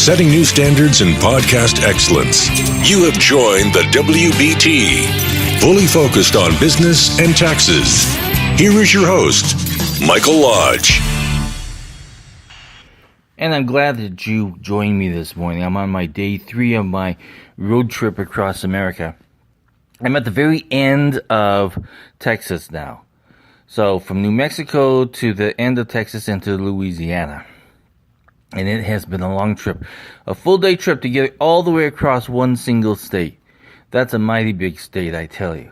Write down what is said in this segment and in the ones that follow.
setting new standards in podcast excellence. You have joined the WBT, fully focused on business and taxes. Here is your host, Michael Lodge. And I'm glad that you joined me this morning. I'm on my day 3 of my road trip across America. I'm at the very end of Texas now. So from New Mexico to the end of Texas into Louisiana. And it has been a long trip. A full day trip to get all the way across one single state. That's a mighty big state, I tell you.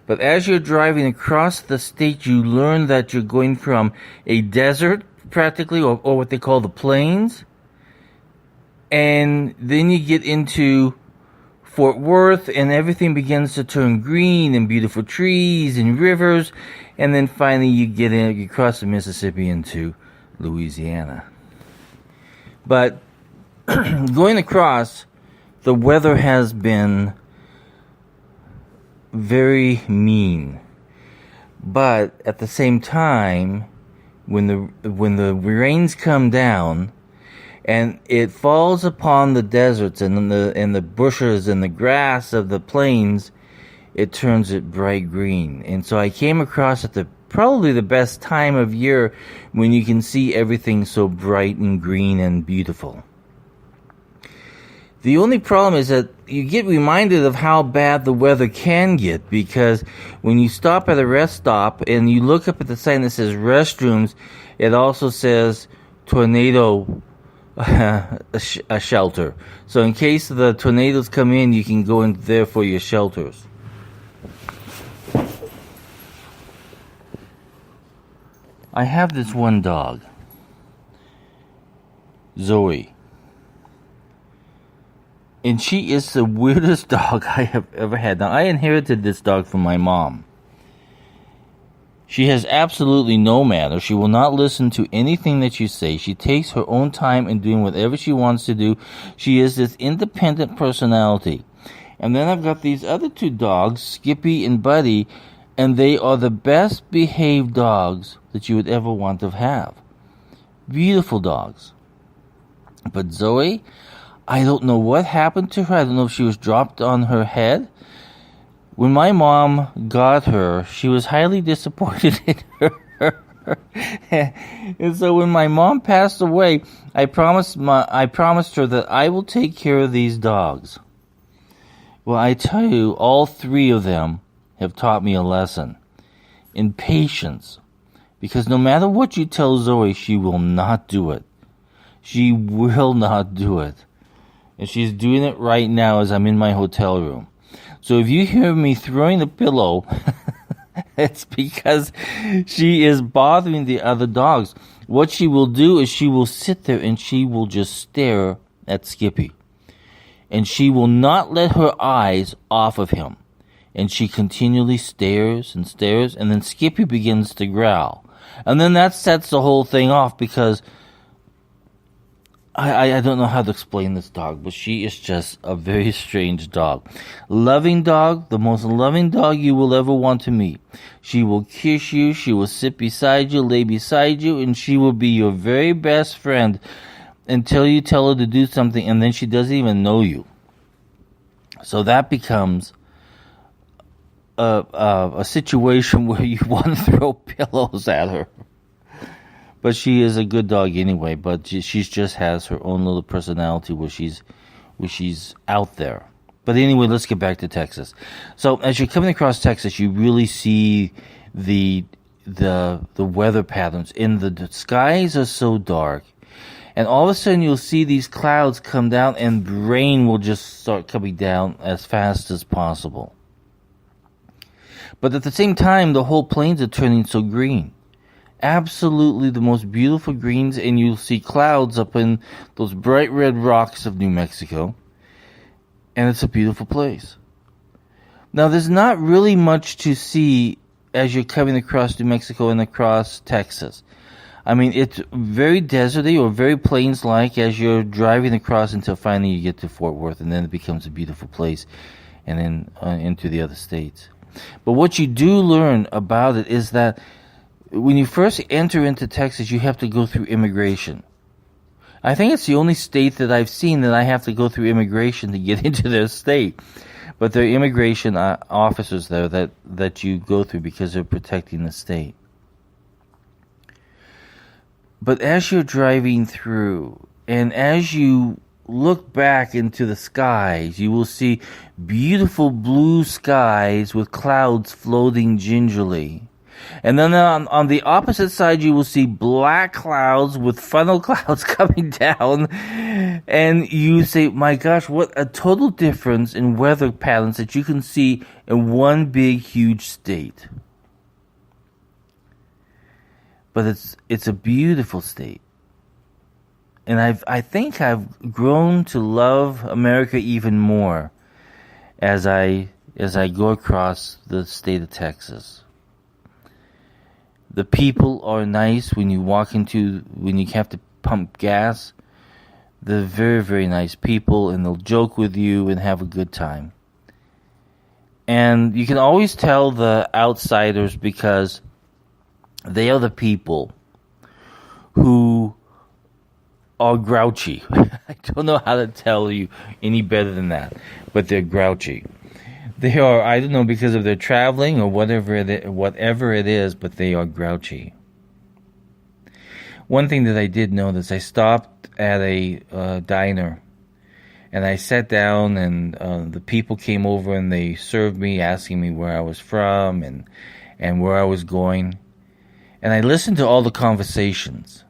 But as you're driving across the state, you learn that you're going from a desert, practically, or what they call the plains. And then you get into Fort Worth, and everything begins to turn green, and beautiful trees and rivers. And then finally you cross the Mississippi into Louisiana. But going across, the weather has been very mean. But at the same time, when the rains come down and it falls upon the deserts and the bushes and the grass of the plains, it turns it bright green. And so I came across at probably the best time of year when you can see everything so bright and green and beautiful. The only problem is that you get reminded of how bad the weather can get, because when you stop at a rest stop and you look up at the sign that says restrooms, it also says tornado a shelter. So in case the tornadoes come in, you can go in there for your shelters. I have this one dog, Zoe. And she is the weirdest dog I have ever had. Now, I inherited this dog from my mom. She has absolutely no manners. She will not listen to anything that you say. She takes her own time in doing whatever she wants to do. She is this independent personality. And then I've got these other 2 dogs, Skippy and Buddy, and they are the best behaved dogs that you would ever want to have. Beautiful dogs. But Zoe, I don't know what happened to her. I don't know if she was dropped on her head. When my mom got her, she was highly disappointed in her. And so when my mom passed away, I promised her that I will take care of these dogs. Well, I tell you, all 3 of them have taught me a lesson in patience. Because no matter what you tell Zoe, she will not do it. She will not do it. And she's doing it right now as I'm in my hotel room. So if you hear me throwing the pillow, it's because she is bothering the other dogs. What she will do is she will sit there and she will just stare at Skippy. And she will not let her eyes off of him. And she continually stares and stares, and then Skippy begins to growl. And then that sets the whole thing off, because I don't know how to explain this dog, but she is just a very strange dog. Loving dog, the most loving dog you will ever want to meet. She will kiss you, she will sit beside you, lay beside you, and she will be your very best friend until you tell her to do something, and then she doesn't even know you. So that becomes a situation where you want to throw pillows at her. But she is a good dog anyway, but she just has her own little personality where she's out there. But anyway, let's get back to Texas. So as you're coming across Texas, you really see the weather patterns. The skies are so dark. And all of a sudden you'll see these clouds come down and rain will just start coming down as fast as possible. But at the same time, the whole plains are turning so green. Absolutely the most beautiful greens, and you'll see clouds up in those bright red rocks of New Mexico. And it's a beautiful place. Now, there's not really much to see as you're coming across New Mexico and across Texas. I mean, it's very deserty or very plains-like as you're driving across until finally you get to Fort Worth, and then it becomes a beautiful place, and then into the other states. But what you do learn about it is that when you first enter into Texas, you have to go through immigration. I think it's the only state that I've seen that I have to go through immigration to get into their state. But there are immigration officers there that you go through because they're protecting the state. But as you're driving through, and as you look back into the skies, you will see beautiful blue skies with clouds floating gingerly. And then on the opposite side, you will see black clouds with funnel clouds coming down. And you say, my gosh, what a total difference in weather patterns that you can see in one big, huge state. But it's a beautiful state. And I think I've grown to love America even more as I go across the state of Texas. The people are nice when you have to pump gas. They're very, very nice people, and they'll joke with you and have a good time. And you can always tell the outsiders because they are the people who are grouchy. I don't know how to tell you any better than that, but they're grouchy. They are, I don't know, because of their traveling or whatever it is, but they are grouchy. One thing that I did notice, I stopped at a diner, and I sat down, and the people came over and they served me, asking me where I was from and where I was going. And I listened to all the conversations.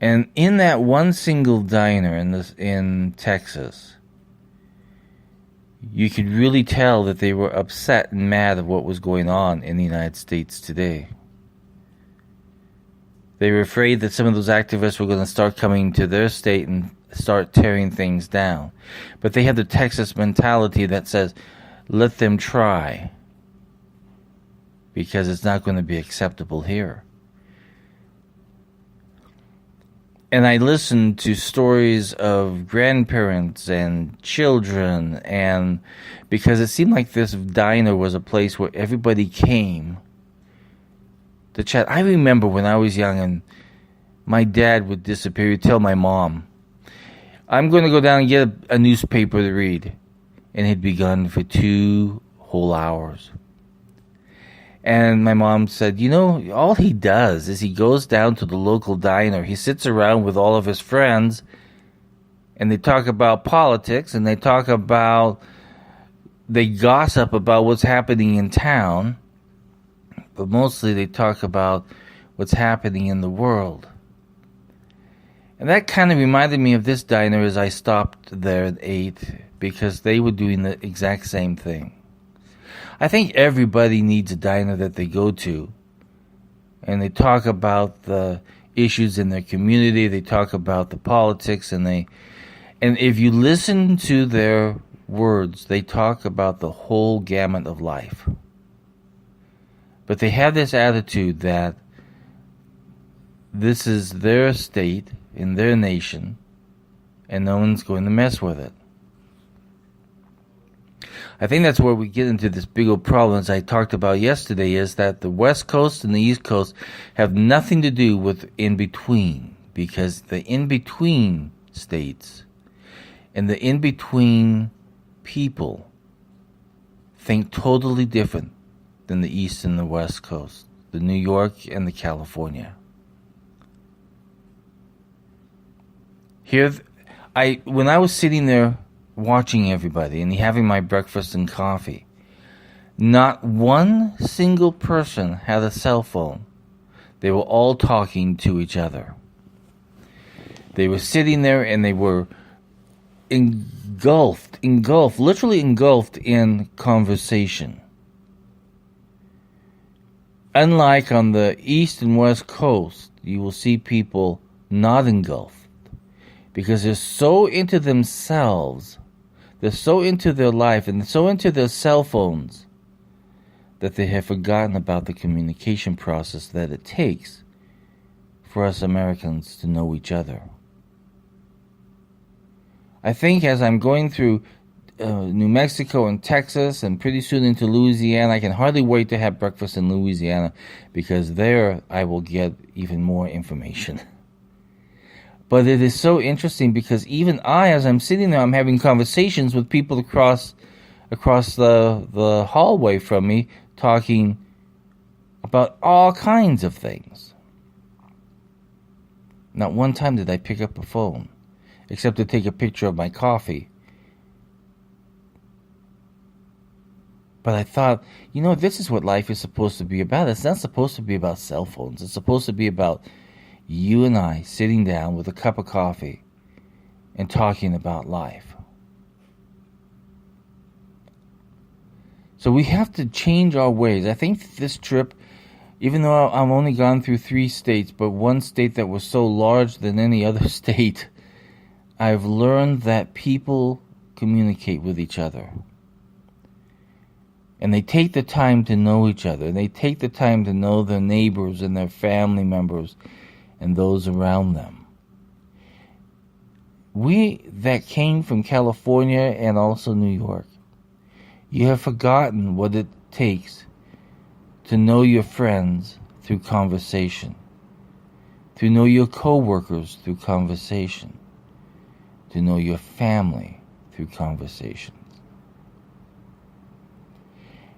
And in that one single diner in Texas, you could really tell that they were upset and mad at what was going on in the United States today. They were afraid that some of those activists were going to start coming to their state and start tearing things down. But they have the Texas mentality that says, let them try, because it's not going to be acceptable here. And I listened to stories of grandparents and children, and because it seemed like this diner was a place where everybody came to chat. I remember when I was young and my dad would disappear. He'd tell my mom, I'm going to go down and get a newspaper to read. And he'd be gone for 2 whole hours. And my mom said, you know, all he does is he goes down to the local diner. He sits around with all of his friends, and they talk about politics, and they gossip about what's happening in town, but mostly they talk about what's happening in the world. And that kind of reminded me of this diner as I stopped there and ate, because they were doing the exact same thing. I think everybody needs a diner that they go to, and they talk about the issues in their community. They talk about the politics, and if you listen to their words, they talk about the whole gamut of life. But they have this attitude that this is their state in their nation, and no one's going to mess with it. I think that's where we get into this big old problem, as I talked about yesterday, is that the West Coast and the East Coast have nothing to do with in-between, because the in-between states and the in-between people think totally different than the East and the West Coast, the New York and the California. Here, when I was sitting there watching everybody and having my breakfast and coffee, not one single person had a cell phone. They were all talking to each other. They were sitting there and they were literally engulfed in conversation. Unlike on the East and West Coast, you will see people not engulfed, because they're so into themselves, they're so into their life, and so into their cell phones that they have forgotten about the communication process that it takes for us Americans to know each other. I think as I'm going through New Mexico and Texas, and pretty soon into Louisiana, I can hardly wait to have breakfast in Louisiana, because there I will get even more information. But it is so interesting because even as I'm sitting there, I'm having conversations with people across the hallway from me, talking about all kinds of things. Not one time did I pick up a phone, except to take a picture of my coffee. But I thought, this is what life is supposed to be about. It's not supposed to be about cell phones. It's supposed to be about you and I sitting down with a cup of coffee and talking about life. So we have to change our ways. I think this trip, even though I've only gone through 3 states, but one state that was so large than any other state, I've learned that people communicate with each other. And they take the time to know each other. And they take the time to know their neighbors and their family members and those around them. We that came from California and also New York, you have forgotten what it takes to know your friends through conversation, to know your co-workers through conversation, to know your family through conversations.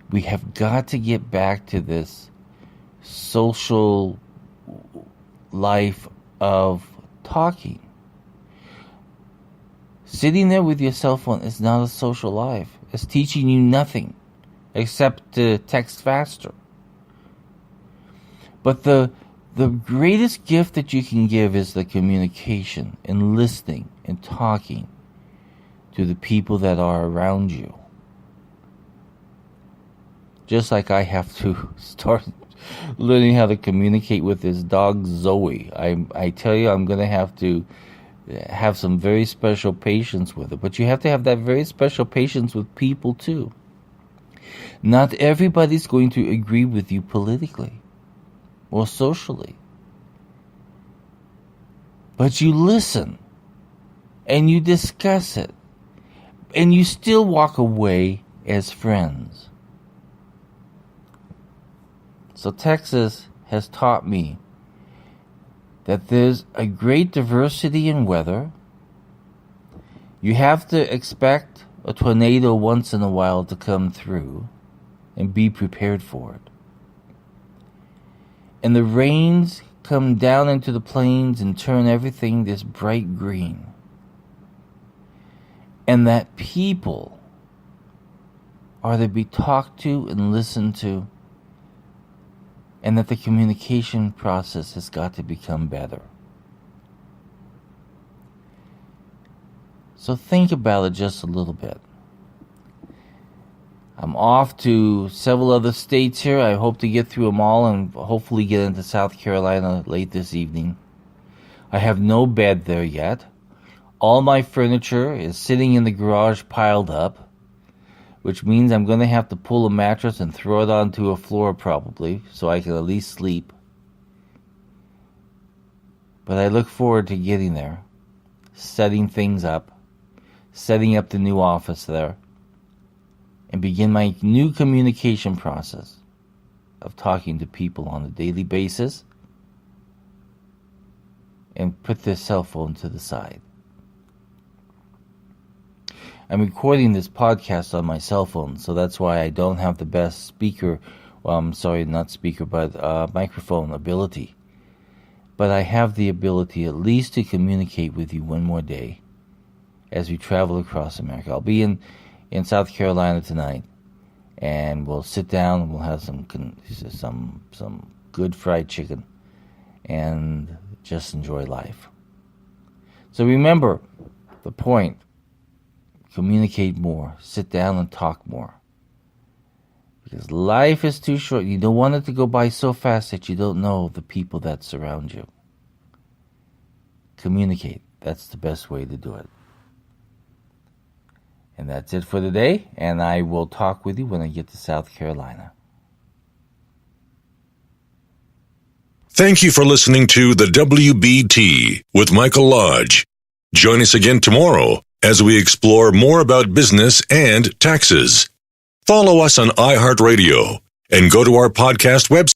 We have got to get back to this social life of talking. Sitting there with your cell phone is not a social life. It's teaching you nothing except to text faster. But the greatest gift that you can give is the communication and listening and talking to the people that are around you. Just like I have to start learning how to communicate with this dog Zoe. I tell you, I'm going to have to have some very special patience with it. But you have to have that very special patience with people too. Not everybody's going to agree with you politically or socially. But you listen and you discuss it. And you still walk away as friends. So Texas has taught me that there's a great diversity in weather. You have to expect a tornado once in a while to come through and be prepared for it. And the rains come down into the plains and turn everything this bright green. And that people are to be talked to and listened to, and that the communication process has got to become better. So think about it just a little bit. I'm off to several other states here. I hope to get through them all and hopefully get into South Carolina late this evening. I have no bed there yet. All my furniture is sitting in the garage piled up, which means I'm going to have to pull a mattress and throw it onto a floor probably, so I can at least sleep. But I look forward to getting there, setting things up, setting up the new office there, and begin my new communication process of talking to people on a daily basis and put their cell phone to the side. I'm recording this podcast on my cell phone, so that's why I don't have the best speaker, microphone ability. But I have the ability at least to communicate with you one more day as we travel across America. I'll be in South Carolina tonight, and we'll sit down and we'll have some good fried chicken and just enjoy life. So remember the point. Communicate more. Sit down and talk more. Because life is too short. You don't want it to go by so fast that you don't know the people that surround you. Communicate. That's the best way to do it. And that's it for today. And I will talk with you when I get to South Carolina. Thank you for listening to the WBT with Michael Lodge. Join us again tomorrow as we explore more about business and taxes. Follow us on iHeartRadio and go to our podcast website.